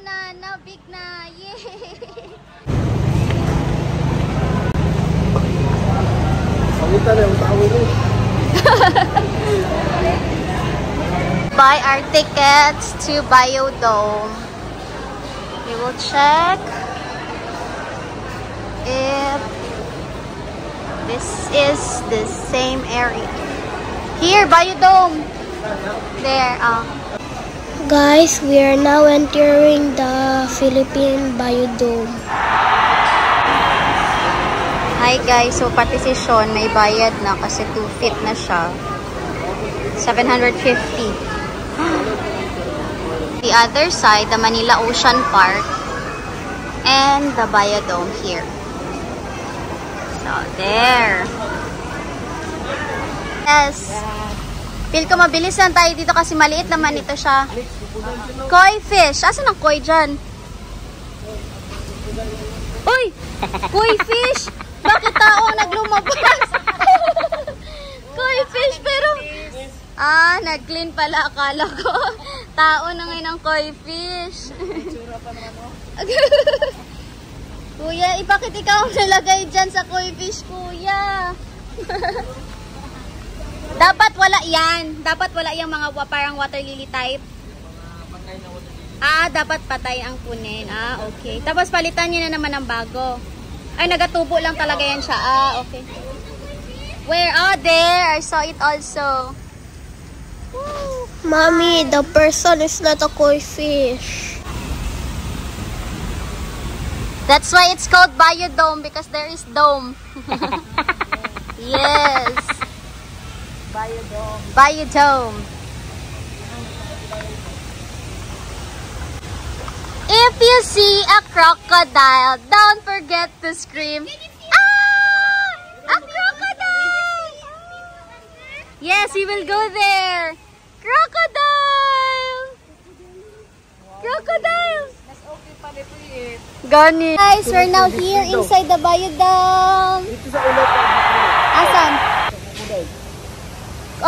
na, big na. Yay! Pagkita na yung tao mo. Buy our tickets to Biodome. We will check if this is the same area. Here, Biodome. There. Guys, we are now entering the Philippine Biodome. Hi guys, so pati si Sean may bayad na kasi 2 feet na siya. 750. The other side, the Manila Ocean Park and the Biodome here. So there. Yes. Feel ko mabilis lang tayo dito kasi maliit naman ito siya. Koi fish. Asan ang koi dyan? Uy! Koi fish! Bakit tao ang naglumabas? Koi fish pero... nag-clean pala. Akala ko. Tao na ngayon ang koi fish. Kuya, bakit ikaw ang nalagay dyan sa koi fish, kuya? Dapat wala yan. Dapat wala yung mga parang water lily type. Dapat patay ang kunin. Okay. Tapos palitan niyo na naman ng bago. Ay, nagatubo lang talaga yan siya. Okay. Where? There. I saw it also. Woo. Mommy, the person is not a koi fish. That's why it's called Biodome because there is dome. Yes. Biodome. Biodome. If you see a crocodile, don't forget to scream, "Ah! A crocodile!" Yes, we will go there. Crocodile! Crocodile! Gani. Guys, we're now here inside the Biodome. Asan?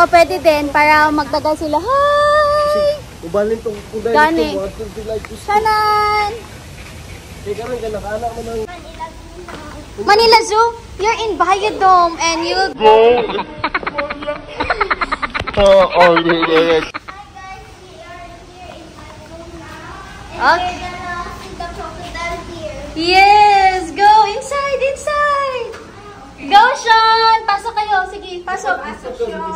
Pwede din para magdagal sila. Hi! Ubalin tong kuday Gani. ito. Sanan! Karon ka nakaanak mo ng Manila Zoo, you're in Biodome and you'll go. Okay. Yes, go inside, inside. Go, Sean. Pasok kayo. Sige, pasok.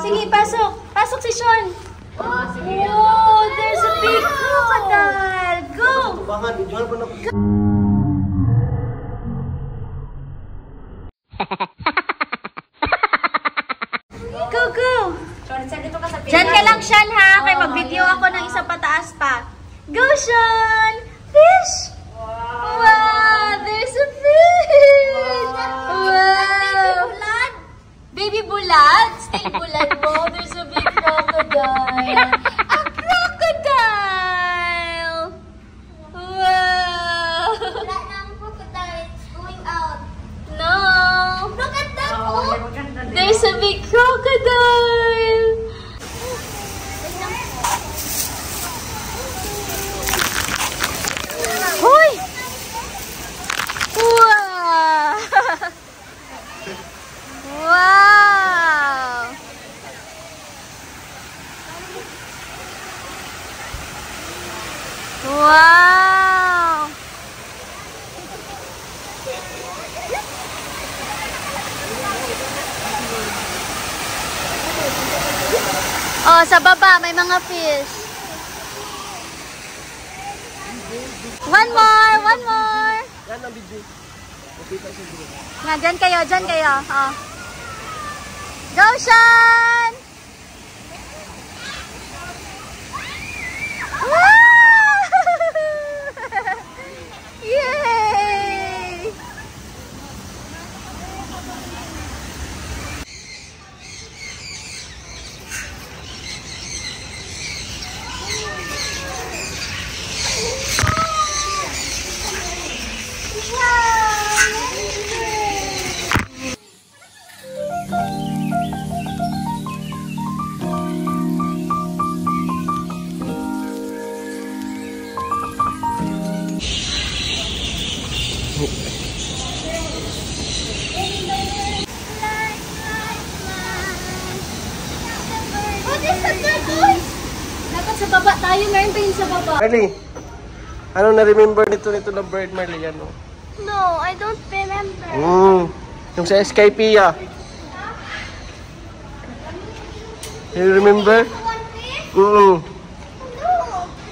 Sige, pasok. Pasok si Sean. Oh, there's a big crocodile. Go. Go, go. Diyan ka lang, Sean, ha? Kaya mag-video ako ng isang pataas pa. Go, Sean. Fish. Wow, there's a fish. Wow. Baby bulad? Stay bulad mo. There's a big crocodile. A crocodile! Wow! Wala na ang crocodile. It's going out. No! Look at that! There's a big crocodile! Hoy! Wow! Wow! Wow! Oh, sa baba may mga fish. One more, one more. Yan ang video. Makita sa video. Nga, dyan kayo, dyan kayo. Oh. Go, Sean! Yay! sa baba. Marley, ano na-remember nito na bird, Marley? Ano? No, I don't remember. Yung sa Skypea. You remember? No, I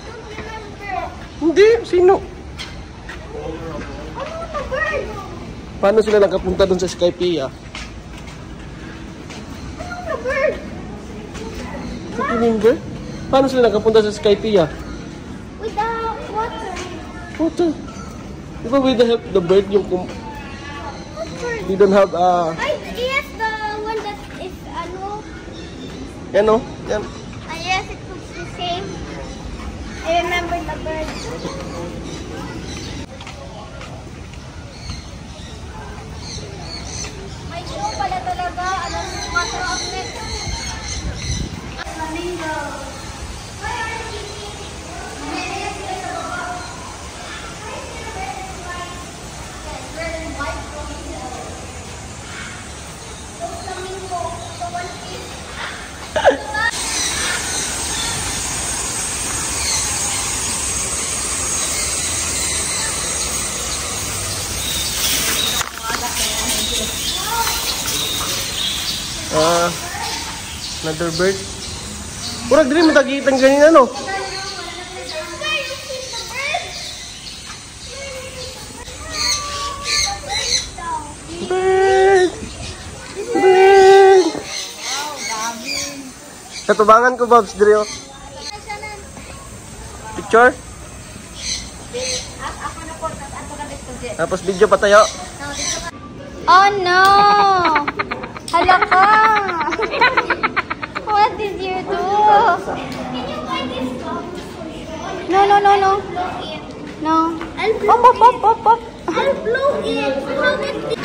don't remember. Hindi, sino? Ano the bird? Paano sila nakapunta dun sa Skypea? Ano the bird? Remember? Paano sila nakapunta sa Skypea? With the water. Water. Di ba with the bird yung What bird? they don't have Yes, the one that is ano. yan o? Yan. Yes, it looks the same. I remember the bird. May show pala talaga. Alam mo, water outlet. Flamingo. Another bird. Murag diri mo tagitang ganina no? Bird! Bird! Katubangan ko, Bobs, diri oh. Picture? Tapos video pa tayo. Oh no! Hala ka! What did you do? No, no, no, no. No. Pop, pop, pop, pop, pop. I'll blow it.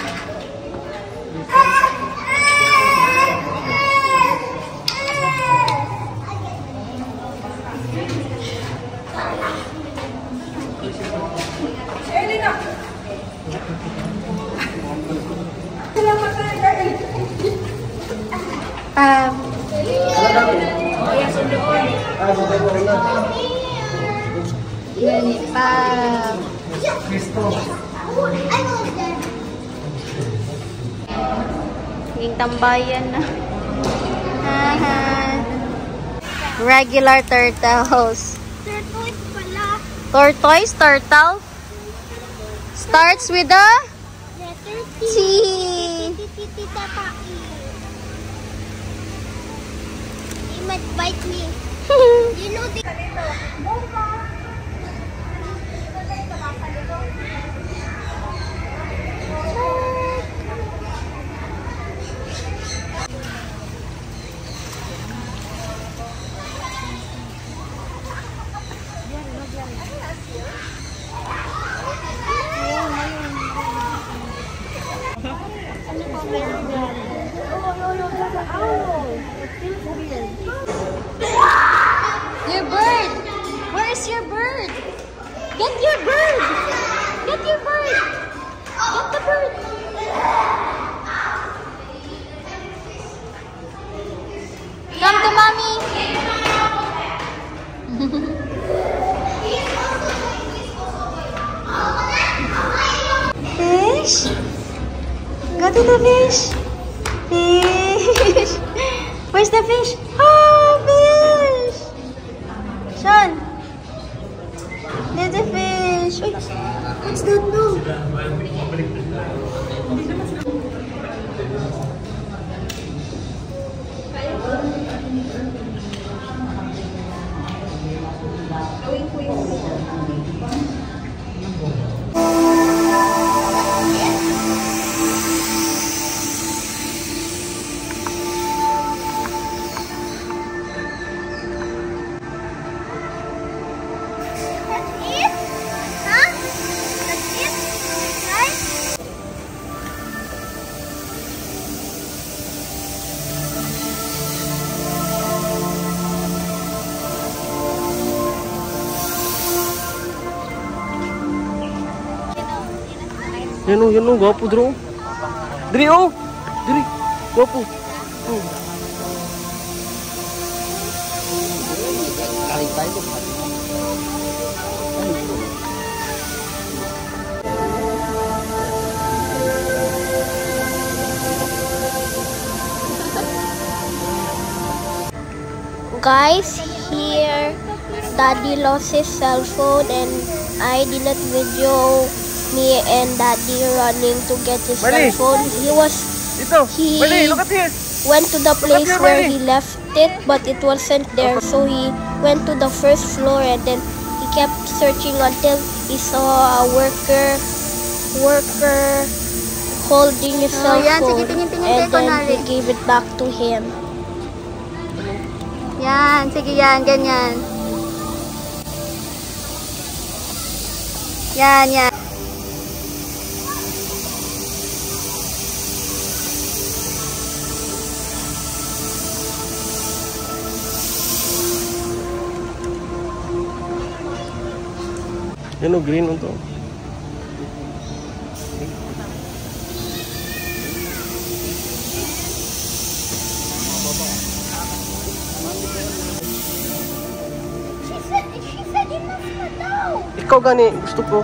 Lollipop. Yung tambayan na. Regular turtles. Turtles pala. Tortoise, turtle. Starts with a Letter T. He might bite me. You know the... Your bird! Where is your bird? Get your bird! Get your bird! Get the bird! Come to mommy! Fish? Go to the fish! Fish! Where's the fish? Oh, fish! Sean! There's a fish! Wait, what's that no? Yan o, gwapo dro. Diri o! Diri, gwapo. guys, here Daddy lost his cell phone and I didn't video me and Daddy running to get his Mali. cell phone. Ito. He Mali, look at this. went to the place here, where Mali. he left it, but it wasn't there. So he went to the first floor and then he kept searching until he saw a worker holding his cell yan. Sige, phone, tingin-tingin and kay then he Kunwari. gave it back to him. Yan, sige yan, ganyan. Yan, yan. Yan o, green on to. She said enough na daw. Ikaw gani, gusto ko.